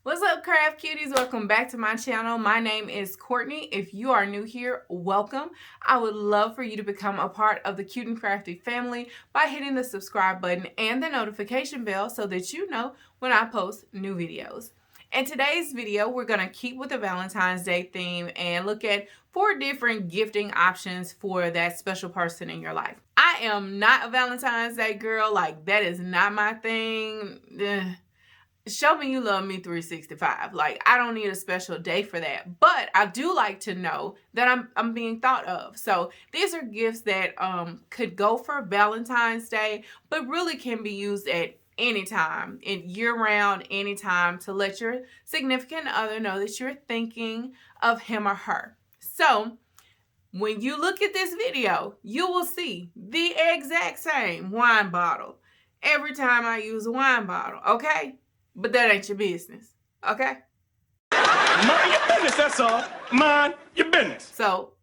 What's up, craft cuties? Welcome back to my channel. My name is Courtney. If you are new here, welcome. I would love for you to become a part of the Cute and Crafty family by hitting the subscribe button and the notification bell so that you know when I post new videos. In today's video, we're going to keep with the Valentine's Day theme and look at 4 different gifting options for that special person in your life. I am not a Valentine's Day girl. Like, that is not my thing. Show me you love me 365. Like, I don't need a special day for that, but I do like to know that I'm being thought of. So these are gifts that could go for Valentine's Day, but really can be used at any time, in year-round, anytime, to let your significant other know that you're thinking of him or her. So when you look at this video, you will see the exact same wine bottle every time I use a wine bottle, okay? But that ain't your business, okay? Mind your business, that's all. Mind your business. So,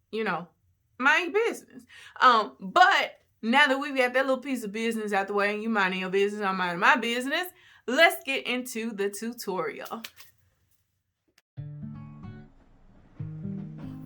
mind your business. But now that we've got that little piece of business out the way and you minding your business, I'm minding my business, let's get into the tutorial.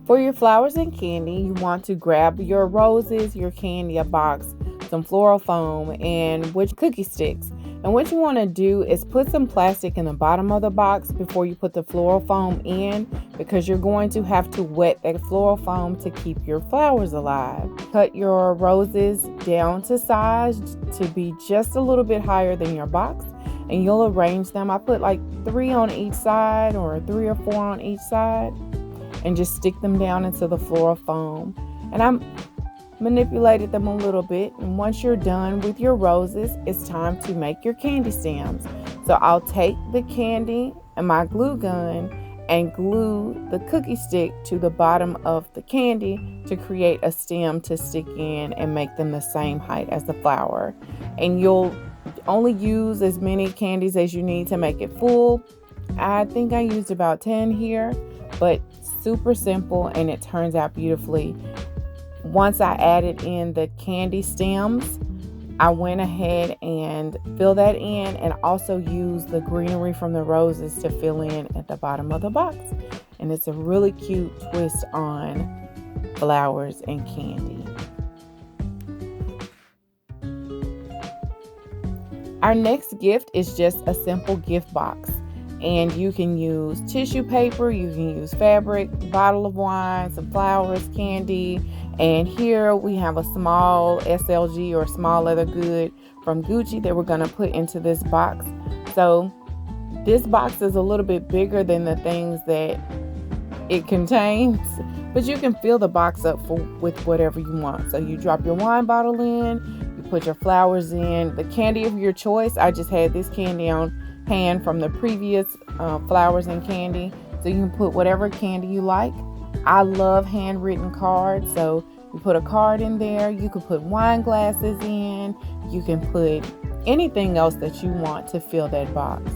For your flowers and candy, you want to grab your roses, your candy, a box, some floral foam, and cookie sticks. And what you want to do is put some plastic in the bottom of the box before you put the floral foam in, because you're going to have to wet that floral foam to keep your flowers alive. Cut your roses down to size to be just a little bit higher than your box, and you'll arrange them. I put like 3 on each side or 3 or 4 on each side, and just stick them down into the floral foam. And I'm manipulated them a little bit, and once you're done with your roses, it's time to make your candy stems. So I'll take the candy and my glue gun and glue the cookie stick to the bottom of the candy to create a stem to stick in and make them the same height as the flower. And you'll only use as many candies as you need to make it full. I think I used about 10 here, but super simple, and it turns out beautifully. Once I added in the candy stems, I went ahead and filled that in, and also used the greenery from the roses to fill in at the bottom of the box. And it's a really cute twist on flowers and candy. Our next gift is just a simple gift box. And you can use tissue paper, you can use fabric, a bottle of wine, some flowers, candy. And here we have a small SLG or small leather good from Gucci that we're going to put into this box. So this box is a little bit bigger than the things that it contains, but you can fill the box up with whatever you want. So you drop your wine bottle in, you put your flowers in, the candy of your choice. I just had this candy on hand from the previous flowers and candy, so you can put whatever candy you like. I love handwritten cards, so you put a card in there. You can put wine glasses in, you can put anything else that you want to fill that box.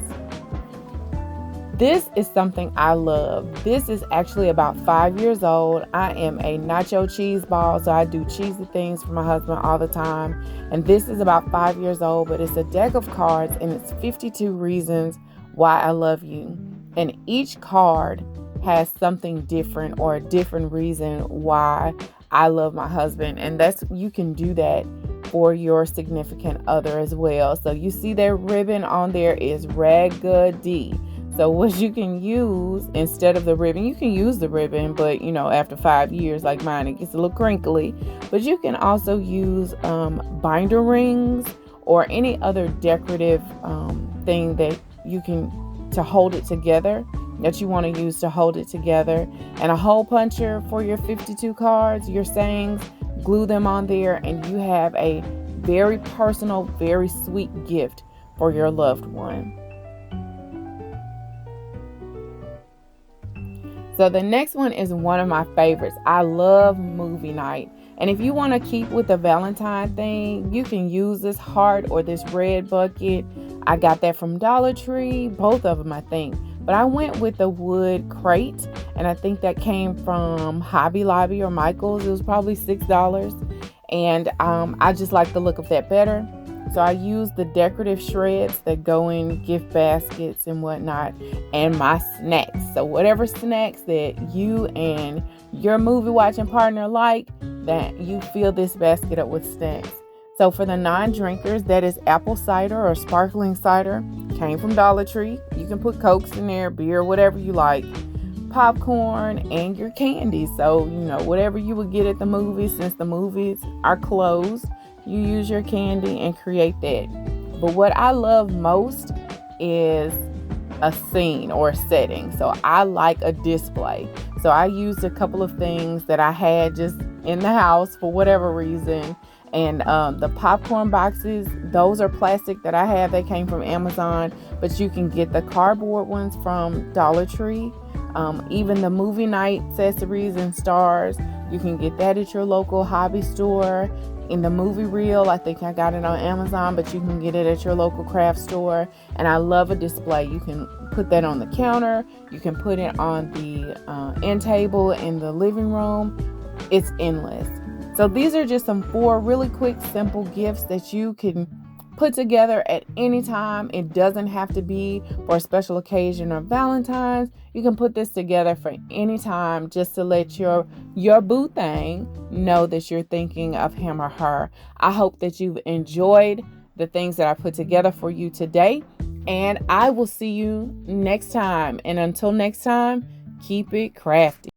This is something I love. This is actually about 5 years old. I am a nacho cheese ball, so I do cheesy things for my husband all the time. And this is about 5 years old, but it's a deck of cards, and it's 52 reasons why I love you. And each card has something different, or a different reason why I love my husband. And you can do that for your significant other as well. So you see their ribbon on there is Raggedy. So what you can use instead of the ribbon, you can use the ribbon, but after 5 years like mine, it gets a little crinkly. But you can also use binder rings or any other decorative thing that you can to hold it together, that you want to use to hold it together. And a hole puncher for your 52 cards, your sayings, glue them on there, and you have a very personal, very sweet gift for your loved one. So the next one is one of my favorites. I love movie night. And if you want to keep with the Valentine thing, you can use this heart or this red bucket. I got that from Dollar Tree, both of them I think. But I went with the wood crate, and I think that came from Hobby Lobby or Michael's. It was probably $6. And I just like the look of that better. So I use the decorative shreds that go in gift baskets and whatnot, and my snacks. So whatever snacks that you and your movie watching partner like, that you fill this basket up with snacks. So for the non-drinkers, that is apple cider or sparkling cider. Came from Dollar Tree. You can put Cokes in there, beer, whatever you like. Popcorn and your candy. So, whatever you would get at the movies, since the movies are closed, you use your candy and create that. But what I love most is a scene or a setting. So I like a display. So I used a couple of things that I had just in the house for whatever reason. And the popcorn boxes, those are plastic that I have. They came from Amazon, but you can get the cardboard ones from Dollar Tree. Even the movie night accessories and stars, you can get that at your local hobby store. In the movie reel, I think I got it on Amazon, but you can get it at your local craft store. And I love a display. You can put that on the counter. You can put it on the end table in the living room. It's endless. So these are just some 4 really quick, simple gifts that you can put together at any time. It doesn't have to be for a special occasion or Valentine's. You can put this together for any time, just to let your boo thing know that you're thinking of him or her. I hope that you've enjoyed the things that I put together for you today, and I will see you next time. And until next time, keep it crafty.